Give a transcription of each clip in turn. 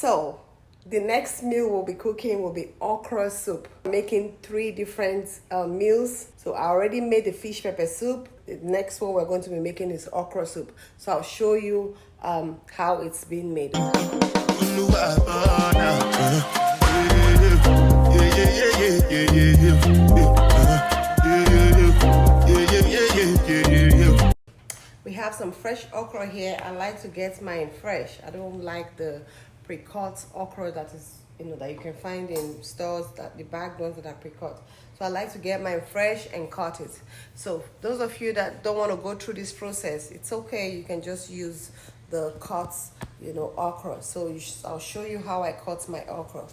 So the next meal we'll be cooking will be okra soup. I'm making 3 different meals. So I already made the fish pepper soup. The next one we're going to be making is okra soup. So I'll show you how it's being made. We have some fresh okra here. I like to get mine fresh. I don't like the pre-cut okra that is, that you can find in stores, that the bagged ones that are pre-cut. So I like to get mine fresh and cut it. So those of you that don't want to go through this process, it's okay. You can just use the cuts, okra. So I'll show you how I cut my okra,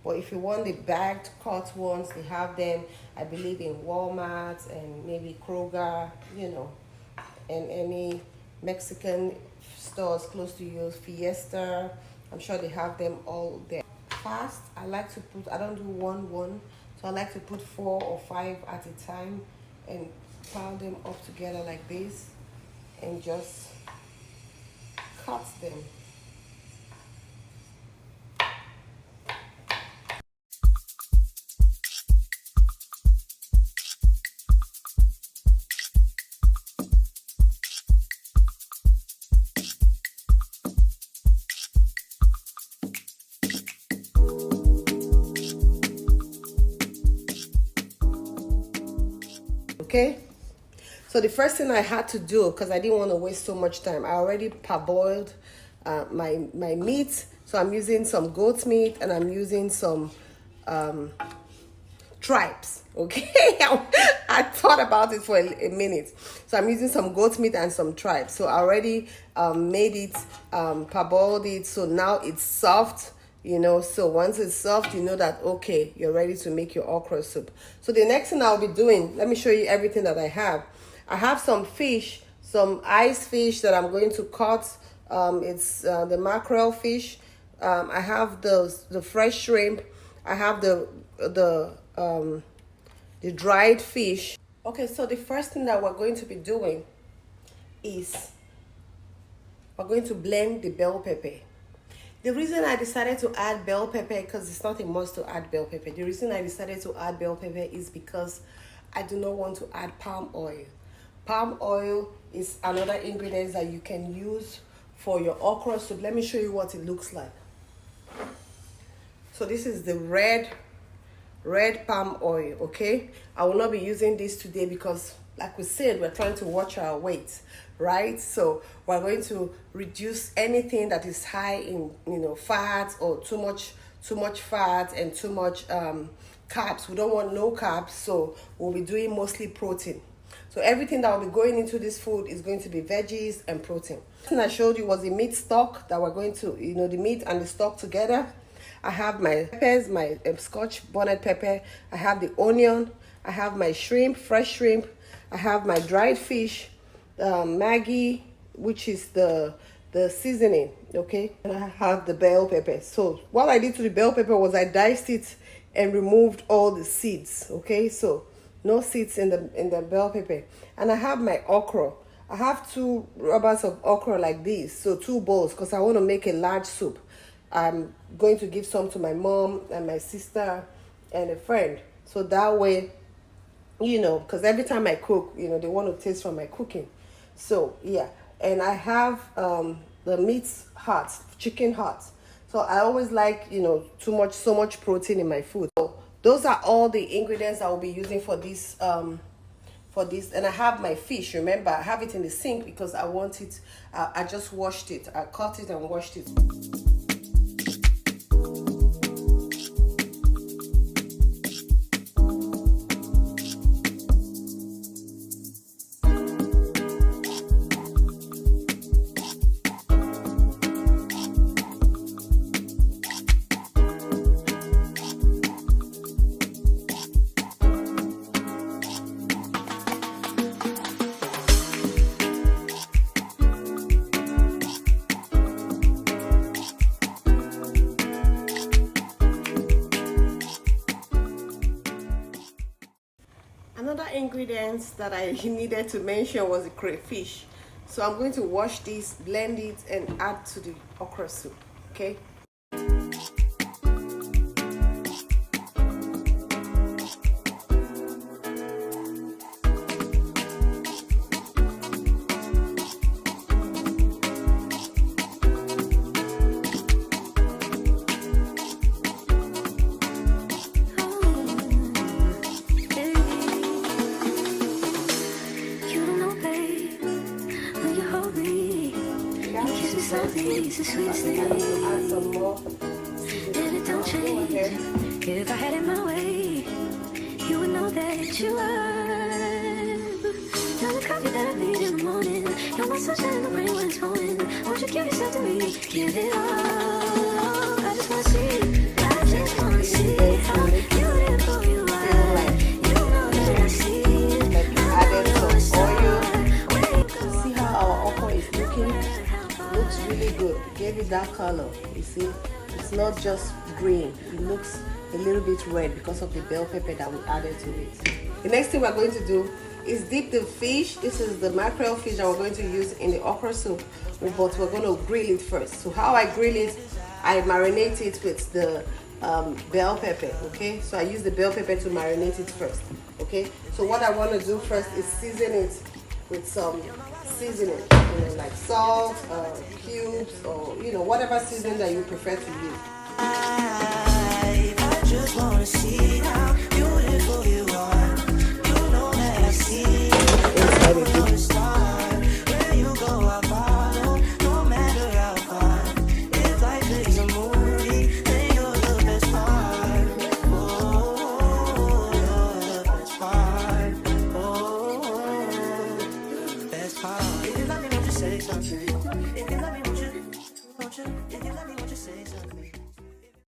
But if you want the bagged cut ones, they have them, I believe, in Walmart and maybe Kroger, and any Mexican stores close to you, Fiesta. I'm sure they have them all there. Fast, I like to put, I don't do one, so I like to put 4 or 5 at a time and pile them up together like this and just cut them. Okay, so the first thing I had to do, because I didn't want to waste so much time, I already parboiled my meat. So I'm using some goat meat and I'm using some tripes. Okay, I thought about it for a minute. So I'm using some goat meat and some tripes. So I already made it, parboiled it, so now it's soft. So once it's soft, you know that, okay, you're ready to make your okra soup. So the next thing I'll be doing, let me show you everything that I have. I have some fish, some ice fish that I'm going to cut. It's the mackerel fish. I have the fresh shrimp. I have the dried fish. Okay, so the first thing that we're going to be doing is we're going to blend the bell pepper. The reason I decided to add bell pepper, because it's not a must to add bell pepper. The reason I decided to add bell pepper is because I do not want to add palm oil. Palm oil is another ingredient that you can use for your okra soup. Let me show you what it looks like. So this is the red palm oil, okay? I will not be using this today because, like we said, we're trying to watch our weight, right? So we're going to reduce anything that is high in, fat or too much fat and too much carbs. We don't want no carbs, so we'll be doing mostly protein. So everything that will be going into this food is going to be veggies and protein. The thing I showed you was the meat stock that we're going to, the meat and the stock together. I have my peppers, my scotch bonnet pepper. I have the onion. I have my shrimp, fresh shrimp. I have my dried fish, Maggi, which is the seasoning, okay? And I have the bell pepper. So what I did to the bell pepper was I diced it and removed all the seeds, okay? So no seeds in the bell pepper. And I have my okra. I have 2 rubbers of okra like this, so 2 bowls, because I want to make a large soup. I'm going to give some to my mom and my sister and a friend. So that way, because every time I cook, they want to taste from my cooking. So yeah, and I have the meat hearts, chicken hearts. So I always like, so much protein in my food. So those are all the ingredients I will be using for this. And I have my fish. Remember, I have it in the sink because I want it. I just washed it. I cut it and washed it. Another ingredient that I needed to mention was the crayfish. So I'm going to wash this, blend it, and add to the okra soup. Okay. taste the sweetest thing. Add some more. And it don't change. If I had it my way, you would know that you are. You're the coffee that I need in the morning. You're my sunshine in the rain when it's pouring. Won't you give yourself to me? Give it all. I just wanna see. I just wanna see how beautiful you are. You know that I see it. Added some oil. See how our okra is looking? Looks really good. Gave it that color. You see, it's not just green. It looks a little bit red because of the bell pepper that we added to it. The next thing we're going to do is dip the fish. This is the mackerel fish that we're going to use in the okra soup, but we're going to grill it first. So how I grill it, I marinate it with the bell pepper. Okay, so I use the bell pepper to marinate it first. Okay, so what I want to do first is season it with some seasoning, like salt, cubes, or whatever seasoning that you prefer to use. I just wanna see how beautiful you are. You know that I see it from the start. Where you go, I follow, no matter how far. If life is a movie, then you're the best part. Oh, you're the best part. Oh, best part. If you love me, won't you say something? If you love me, won't you? If you love me, won't you say something?